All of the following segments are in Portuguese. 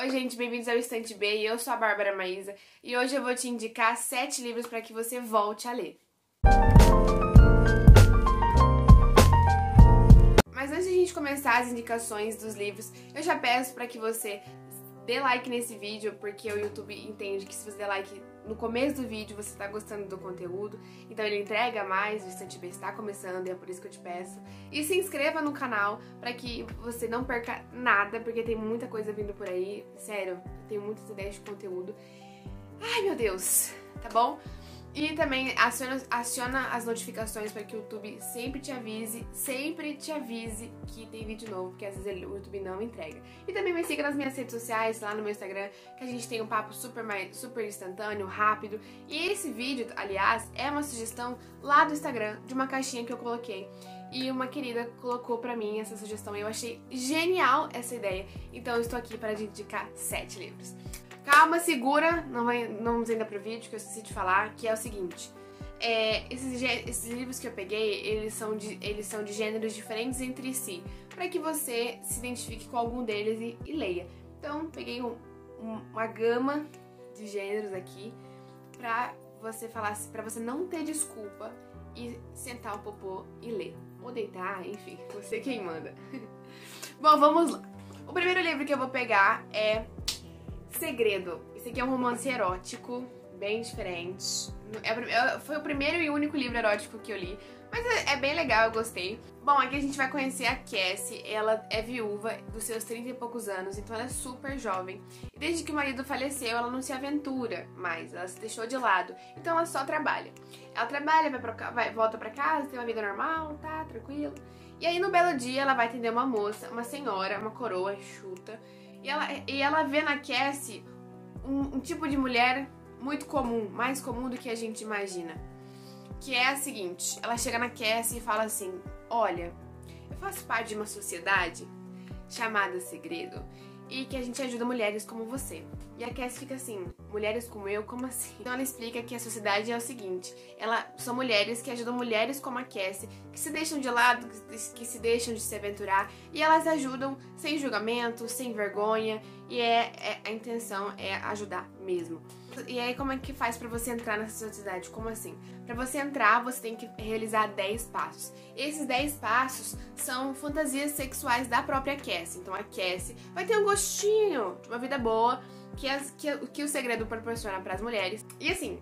Oi gente, bem-vindos ao Estante B, e eu sou a Bárbara Maísa e hoje eu vou te indicar 7 livros para que você volte a ler. Mas antes de a gente começar as indicações dos livros, eu já peço para que você dê like nesse vídeo, porque o YouTube entende que se você der like no começo do vídeo você está gostando do conteúdo, então ele entrega mais, o Estante B está começando e é por isso que eu te peço. E se inscreva no canal para que você não perca nada, porque tem muita coisa vindo por aí, sério, eu tenho muitas ideias de conteúdo. Ai meu Deus, tá bom? E também aciona as notificações para que o YouTube sempre te avise que tem vídeo novo, porque às vezes o YouTube não entrega. E também me siga nas minhas redes sociais, lá no meu Instagram, que a gente tem um papo super instantâneo, rápido. E esse vídeo, aliás, é uma sugestão lá do Instagram, de uma caixinha que eu coloquei. E uma querida colocou pra mim essa sugestão e eu achei genial essa ideia. Então eu estou aqui para te indicar 7 livros. Calma, segura, não vamos ainda pro vídeo, que eu esqueci de falar, que é o seguinte. Esses livros que eu peguei, eles são de gêneros diferentes entre si, para que você se identifique com algum deles e leia. Então, peguei uma gama de gêneros aqui, pra você não ter desculpa e sentar o popô e ler. Ou deitar, enfim, você quem manda. Bom, vamos lá. O primeiro livro que eu vou pegar é Segredo. Esse aqui é um romance erótico, bem diferente. Foi o primeiro e único livro erótico que eu li, mas é bem legal, eu gostei. Bom, aqui a gente vai conhecer a Cassie. Ela é viúva dos seus 30 e poucos anos, então ela é super jovem. E desde que o marido faleceu, ela não se aventura mais, ela se deixou de lado. Então ela só trabalha. Ela trabalha, volta pra casa, tem uma vida normal, tá, tranquilo. E aí no belo dia ela vai atender uma moça, uma senhora, uma coroa enxuta. E ela vê na Cassie um tipo de mulher muito comum, mais comum do que a gente imagina. Que é a seguinte, ela chega na Cassie e fala assim: olha, eu faço parte de uma sociedade chamada Segredo e que a gente ajuda mulheres como você. E a Cassie fica assim: mulheres como eu? Como assim? Então ela explica que a sociedade é o seguinte: são mulheres que ajudam mulheres como a Cassie, que se deixam de lado, que se deixam de se aventurar, e elas ajudam sem julgamento, sem vergonha, e a intenção é ajudar mesmo. E aí como é que faz pra você entrar nessa sociedade? Como assim? Pra você entrar, você tem que realizar 10 passos. Esses 10 passos são fantasias sexuais da própria Cassie. Então a Cassie vai ter um gostinho de uma vida boa que o Segredo proporciona pras mulheres. E assim,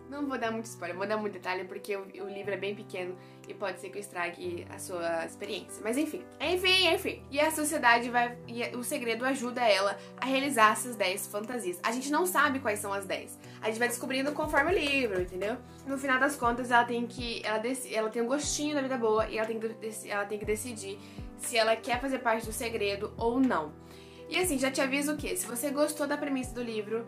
não vou dar muito spoiler, vou dar muito detalhe porque o livro é bem pequeno e pode ser que eu estrague a sua experiência. Mas enfim. E a sociedade o Segredo ajuda ela a realizar essas 10 fantasias. A gente não sabe quais são as 10. A gente vai descobrindo conforme o livro, entendeu? No final das contas, ela tem um gostinho da vida boa e ela tem que decidir se ela quer fazer parte do Segredo ou não. E assim, já te aviso que, se você gostou da premissa do livro,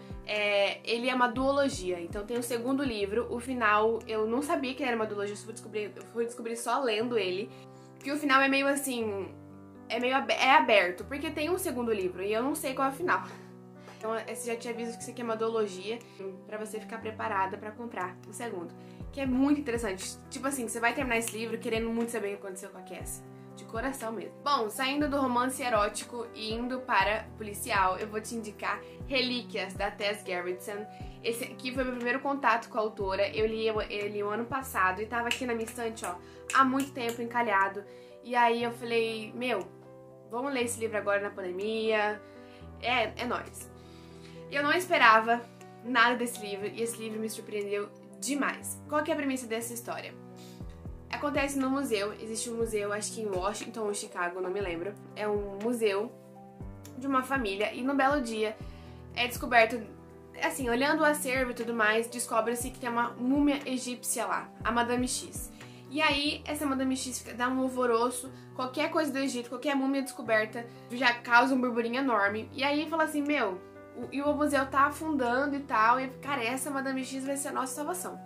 ele é uma duologia. Então tem o segundo livro, o final, eu não sabia que era uma duologia, eu fui descobrir só lendo ele. Que o final é meio assim, é aberto, porque tem um segundo livro e eu não sei qual é o final. Então já te aviso que isso aqui é uma duologia, pra você ficar preparada pra comprar o segundo. Que é muito interessante. Tipo assim, você vai terminar esse livro querendo muito saber o que aconteceu com a Cassie. De coração mesmo. Bom, saindo do romance erótico e indo para policial, eu vou te indicar Relíquias, da Tess Gerritsen. Esse aqui foi meu primeiro contato com a autora. Eu li o ano passado e tava aqui na minha estante, ó, há muito tempo encalhado. E aí eu falei, meu, vamos ler esse livro agora na pandemia. É nóis. Eu não esperava nada desse livro e esse livro me surpreendeu demais. Qual que é a premissa dessa história? Acontece no museu, existe um museu, acho que em Washington ou Chicago, não me lembro. É um museu de uma família e no belo dia é descoberto, assim, olhando o acervo e tudo mais, descobre-se que tem uma múmia egípcia lá, a Madame X. E aí, essa Madame X dá um alvoroço, qualquer coisa do Egito, qualquer múmia descoberta já causa um burburinho enorme. E aí fala assim, meu, o museu tá afundando e tal, e cara, essa Madame X vai ser a nossa salvação.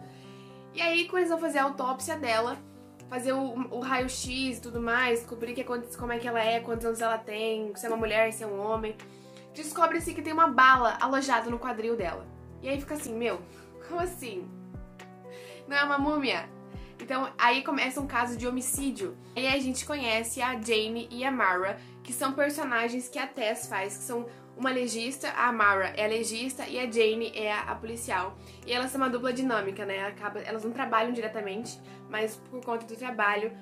E aí, quando eles vão fazer a autópsia dela, fazer o raio-x e tudo mais, descobrir como é que ela é, quantos anos ela tem, se é uma mulher, se é um homem, descobre-se que tem uma bala alojada no quadril dela. E aí fica assim, meu, como assim? Não é uma múmia? Então aí começa um caso de homicídio. E aí a gente conhece a Jane e a Mara, que são personagens que a Tess faz, que são uma legista, a Mara é a legista e a Jane é a policial. E elas são uma dupla dinâmica, né? Elas não trabalham diretamente, mas por conta do trabalho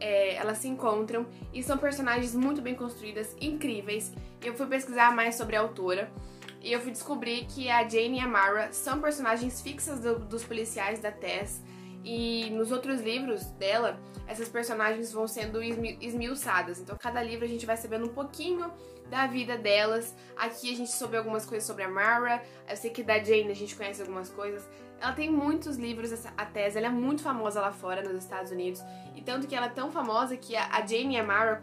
elas se encontram e são personagens muito bem construídas, incríveis. Eu fui pesquisar mais sobre a autora e eu fui descobrir que a Jane e a Mara são personagens fixas dos policiais da Tess. E nos outros livros dela, essas personagens vão sendo esmiuçadas. Então, cada livro a gente vai sabendo um pouquinho da vida delas. Aqui a gente soube algumas coisas sobre a Mara. Eu sei que da Jane a gente conhece algumas coisas. Ela tem muitos livros, a Tess, ela é muito famosa lá fora, nos Estados Unidos. E tanto que ela é tão famosa que a Jane e a Mara,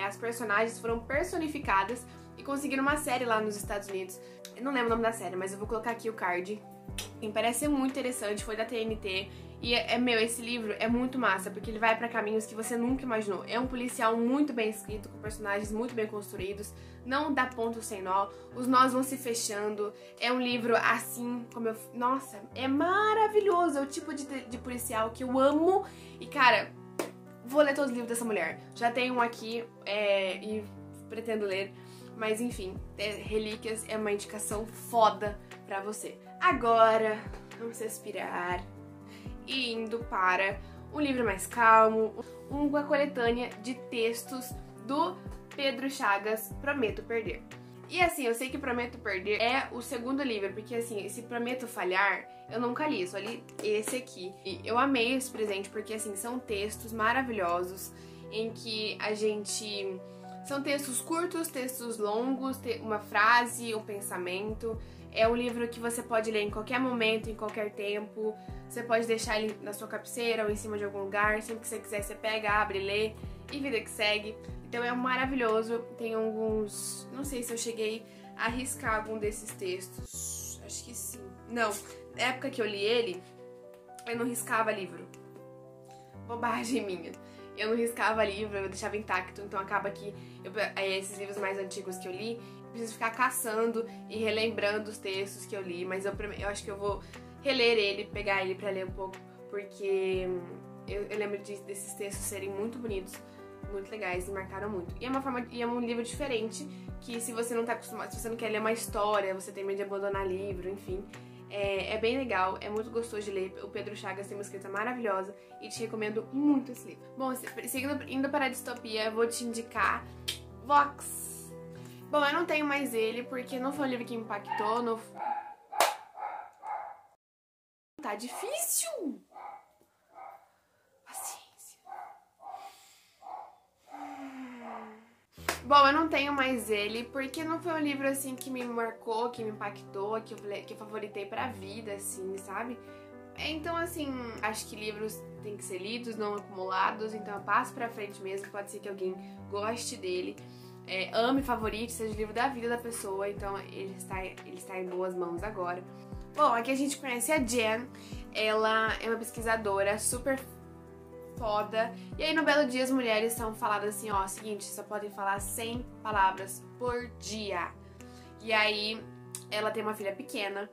as personagens foram personificadas e conseguiram uma série lá nos Estados Unidos. Eu não lembro o nome da série, mas eu vou colocar aqui o card. E parece ser muito interessante, foi da TNT. E esse livro é muito massa, porque ele vai pra caminhos que você nunca imaginou. É um policial muito bem escrito, com personagens muito bem construídos, não dá ponto sem nó, os nós vão se fechando. É um livro assim, nossa, é maravilhoso, é o tipo de policial que eu amo. E cara, vou ler todos os livros dessa mulher. Já tenho um aqui e pretendo ler. Mas enfim, Relíquias é uma indicação foda pra você. Agora, vamos respirar. E indo para um livro mais calmo, uma coletânea de textos do Pedro Chagas, Prometo Perder. E assim, eu sei que Prometo Perder é o segundo livro, porque assim, esse Prometo Falhar, eu nunca li, só li esse aqui. E eu amei esse presente, porque assim, são textos maravilhosos, em que a gente... São textos curtos, textos longos, uma frase, um pensamento. É um livro que você pode ler em qualquer momento, em qualquer tempo. Você pode deixar ele na sua cabeceira ou em cima de algum lugar. Sempre que você quiser, você pega, abre, lê e vida que segue. Então é maravilhoso. Tem alguns... Não sei se eu cheguei a arriscar algum desses textos. Acho que sim. Não, na época que eu li ele, eu não riscava livro. Bobagem minha. Eu não riscava livro, eu deixava intacto. Então acaba que esses livros mais antigos que eu li, eu preciso ficar caçando e relembrando os textos que eu li. Mas eu acho que eu vou reler ele, pegar ele pra ler um pouco, porque eu lembro desses textos serem muito bonitos, muito legais e marcaram muito. E é um livro diferente, que se você não tá acostumado, se você não quer ler uma história, você tem medo de abandonar livro, enfim, é bem legal, é muito gostoso de ler. O Pedro Chagas tem uma escrita maravilhosa e te recomendo muito esse livro. Bom, indo para a distopia, eu vou te indicar Vox. Bom, eu não tenho mais ele, porque não foi um livro que me impactou, Tá difícil! Paciência. Bom, eu não tenho mais ele, porque não foi um livro, assim, que me marcou, que me impactou, que eu favoritei pra vida, assim, sabe? Então, assim, acho que livros têm que ser lidos, não acumulados, então eu passo pra frente mesmo, pode ser que alguém goste dele, ame, favorite, seja o livro da vida da pessoa, então ele está em boas mãos agora. Bom, aqui a gente conhece a Jen, ela é uma pesquisadora super foda, e aí no Belo Dia as mulheres são faladas assim, ó, seguinte, só podem falar 100 palavras por dia. E aí ela tem uma filha pequena,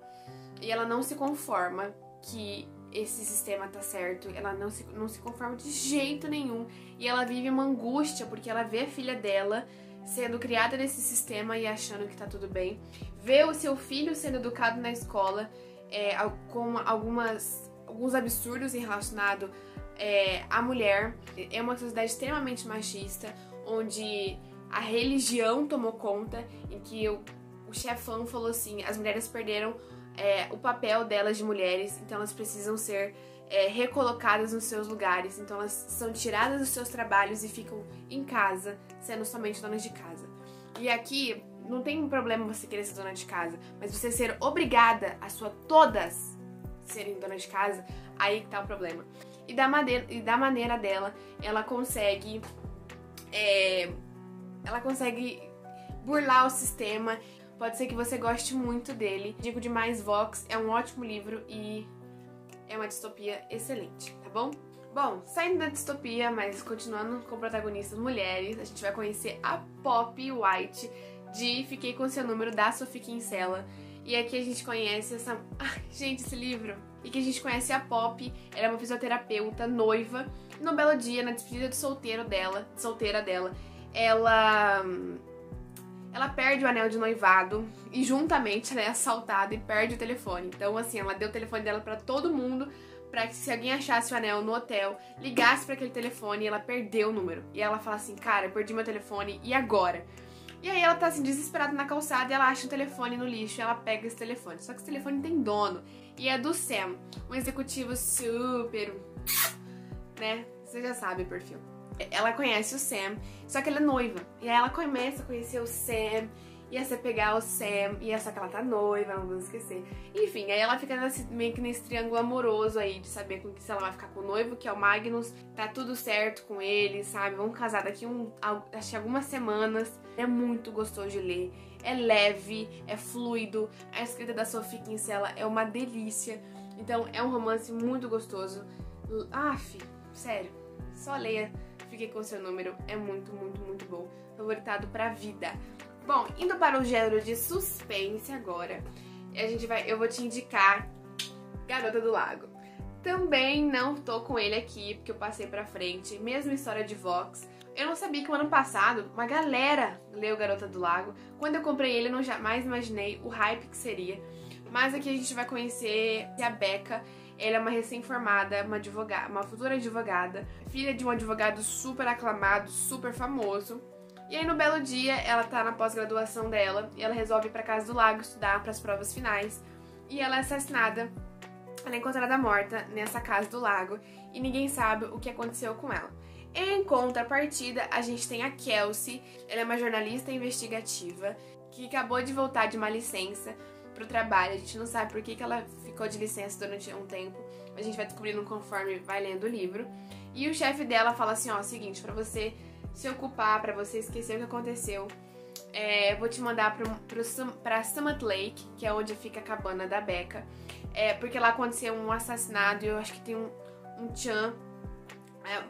e ela não se conforma que esse sistema tá certo, ela não se conforma de jeito nenhum, e ela vive uma angústia, porque ela vê a filha dela sendo criada nesse sistema e achando que tá tudo bem, vê o seu filho sendo educado na escola com alguns absurdos relacionados à mulher. É uma sociedade extremamente machista, onde a religião tomou conta, em que o chefão falou assim, as mulheres perderam o papel delas de mulheres, então elas precisam ser recolocadas nos seus lugares, então elas são tiradas dos seus trabalhos e ficam em casa, sendo somente donas de casa. E aqui não tem problema você querer ser dona de casa, mas você ser obrigada a todas serem donas de casa, aí que tá o problema. E da maneira dela, ela consegue burlar o sistema. Pode ser que você goste muito dele. Digo demais, Vox é um ótimo livro e é uma distopia excelente, tá bom? Bom, saindo da distopia, mas continuando com protagonistas mulheres, a gente vai conhecer a Poppy White de Fiquei com Seu Número, da Sophie Kinsella. E aqui a gente conhece essa... Ai, gente, esse livro! E que a gente conhece a Poppy, ela é uma fisioterapeuta, noiva. E num belo dia, na despedida de solteira dela, ela perde o anel de noivado e juntamente ela é assaltada e perde o telefone. Então, assim, ela deu o telefone dela pra todo mundo, pra que se alguém achasse o anel no hotel, ligasse pra aquele telefone e ela perdeu o número. E ela fala assim, cara, eu perdi meu telefone, e agora? E aí ela tá assim, desesperada na calçada e ela acha um telefone no lixo e ela pega esse telefone. Só que esse telefone tem dono e é do Sam, um executivo super, né? Você já sabe o perfil. Ela conhece o Sam, só que ela é noiva. E aí ela começa a conhecer o Sam, ia se pegar o Sam, e só que ela tá noiva, não vamos esquecer. Enfim, aí ela fica meio que nesse triângulo amoroso aí, de saber se ela vai ficar com o noivo, que é o Magnus, tá tudo certo com ele, sabe? Vamos casar daqui acho que algumas semanas. É muito gostoso de ler, é leve, é fluido, a escrita da Sophie Kinsella é uma delícia. Então é um romance muito gostoso. Sério, só leia. Fiquei com o seu número, é muito, muito, muito bom. Favoritado pra vida. Bom, indo para o gênero de suspense agora, eu vou te indicar Garota do Lago. Também não tô com ele aqui, porque eu passei pra frente. Mesma história de Vox. Eu não sabia que o ano passado uma galera leu Garota do Lago. Quando eu comprei ele, eu não jamais imaginei o hype que seria. Mas aqui a gente vai conhecer a Becca. Ela é uma recém-formada, uma futura advogada, filha de um advogado super aclamado, super famoso. E aí no belo dia, ela tá na pós-graduação dela e ela resolve ir pra Casa do Lago estudar para as provas finais. E ela é assassinada, ela é encontrada morta nessa Casa do Lago e ninguém sabe o que aconteceu com ela. Em contrapartida, a gente tem a Kelsey, ela é uma jornalista investigativa que acabou de voltar de uma licença pro trabalho. A gente não sabe por que ela ficou de licença durante um tempo, a gente vai descobrindo conforme vai lendo o livro. E o chefe dela fala assim, ó, seguinte, pra você se ocupar, pra você esquecer o que aconteceu, vou te mandar pra Summit Lake, que é onde fica a cabana da Becca, porque lá aconteceu um assassinato e eu acho que tem um Chan.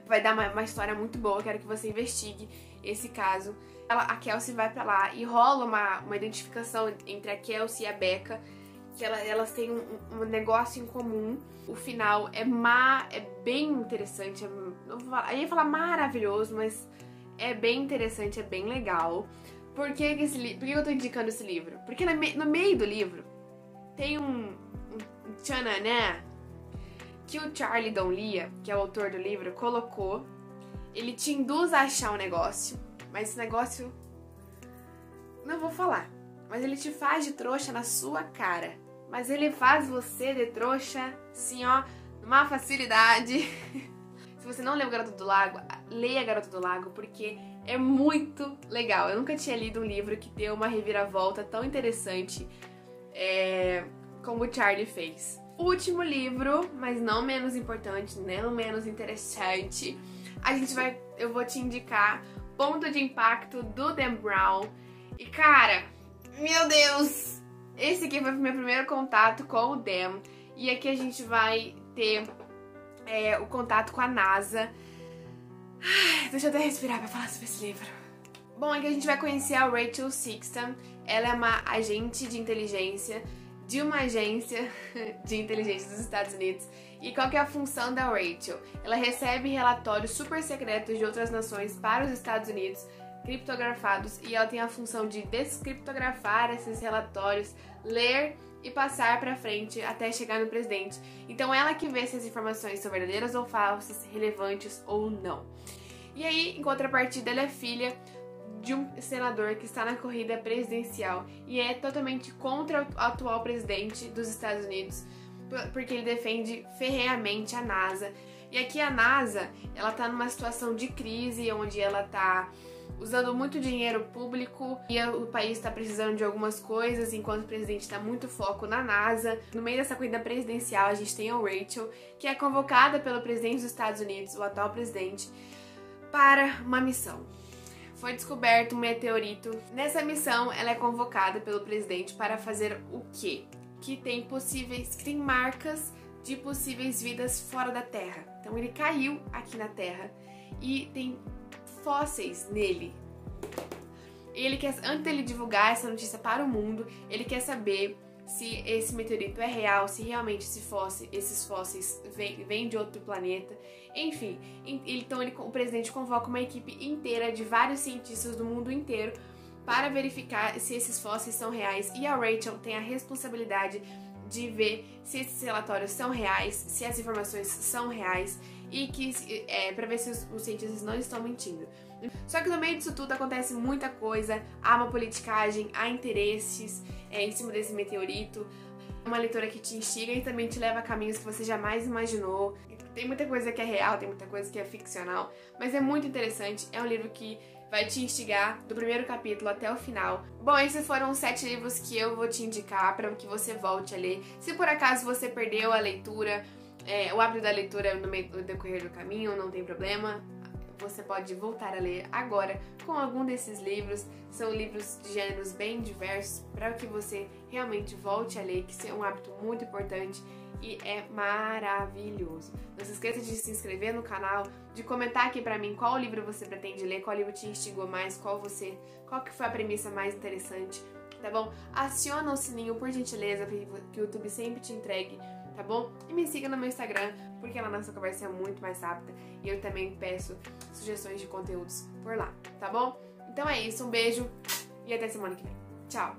Vai dar uma história muito boa, quero que você investigue esse caso. A Kelsey vai pra lá e rola uma identificação entre a Kelsey e a Becca, que elas têm um negócio em comum. O final é bem interessante, eu ia falar maravilhoso, mas é bem interessante, é bem legal. Por que eu tô indicando esse livro? Porque no meio do livro tem um tchananã que o Charlie Donlia, que é o autor do livro, colocou. Ele te induz a achar um negócio, mas esse negócio, não vou falar, mas ele te faz de trouxa na sua cara. Mas ele faz você de trouxa, assim, ó, numa facilidade. Se você não leu Garota do Lago, leia Garota do Lago, porque é muito legal. Eu nunca tinha lido um livro que deu uma reviravolta tão interessante como o Charlie fez. Último livro, mas não menos importante, não menos interessante, eu vou te indicar Ponto de Impacto, do Dan Brown. E cara, meu Deus, esse aqui foi o meu primeiro contato com o Dan. E aqui a gente vai ter o contato com a NASA. Deixa eu até respirar pra falar sobre esse livro. Bom, aqui a gente vai conhecer a Rachel Sexton. Ela é uma agente de inteligência de uma agência de inteligência dos Estados Unidos. E qual que é a função da Rachel? Ela recebe relatórios super secretos de outras nações para os Estados Unidos, criptografados, e ela tem a função de descriptografar esses relatórios, ler e passar para frente até chegar no presidente. Então ela que vê se as informações são verdadeiras ou falsas, relevantes ou não. E aí, em contrapartida, ela é filha de um senador que está na corrida presidencial e é totalmente contra o atual presidente dos Estados Unidos, porque ele defende ferrenhamente a NASA. E aqui a NASA, ela tá numa situação de crise, onde ela tá usando muito dinheiro público e o país está precisando de algumas coisas, enquanto o presidente está muito foco na NASA. No meio dessa corrida presidencial, a gente tem a Rachel, que é convocada pelo presidente dos Estados Unidos, o atual presidente, para uma missão. Foi descoberto um meteorito. Nessa missão, ela é convocada pelo presidente para fazer o quê? Que tem marcas de possíveis vidas fora da Terra. Então ele caiu aqui na Terra e tem fósseis nele. Ele quer, antes dele divulgar essa notícia para o mundo, ele quer saber se esse meteorito é real, se realmente esses fósseis vêm de outro planeta. Enfim, então o presidente convoca uma equipe inteira de vários cientistas do mundo inteiro para verificar se esses fósseis são reais, e a Rachel tem a responsabilidade de ver se esses relatórios são reais, se as informações são reais, e para ver se os cientistas não estão mentindo. Só que no meio disso tudo acontece muita coisa, há uma politicagem, há interesses em cima desse meteorito, uma leitura que te instiga e também te leva a caminhos que você jamais imaginou. Tem muita coisa que é real, tem muita coisa que é ficcional, mas é muito interessante, é um livro que vai te instigar do primeiro capítulo até o final. Bom, esses foram os 7 livros que eu vou te indicar para que você volte a ler. Se por acaso você perdeu a leitura, o hábito da leitura no decorrer do caminho, não tem problema. Você pode voltar a ler agora com algum desses livros. São livros de gêneros bem diversos para que você realmente volte a ler, que isso é um hábito muito importante e é maravilhoso. Não se esqueça de se inscrever no canal, de comentar aqui pra mim qual livro você pretende ler, qual livro te instigou mais, qual que foi a premissa mais interessante, tá bom? Aciona o sininho, por gentileza, para que o YouTube sempre te entregue, tá bom? E me siga no meu Instagram, porque lá a nossa conversa é muito mais rápida e eu também peço sugestões de conteúdos por lá, tá bom? Então é isso, um beijo e até semana que vem. Tchau!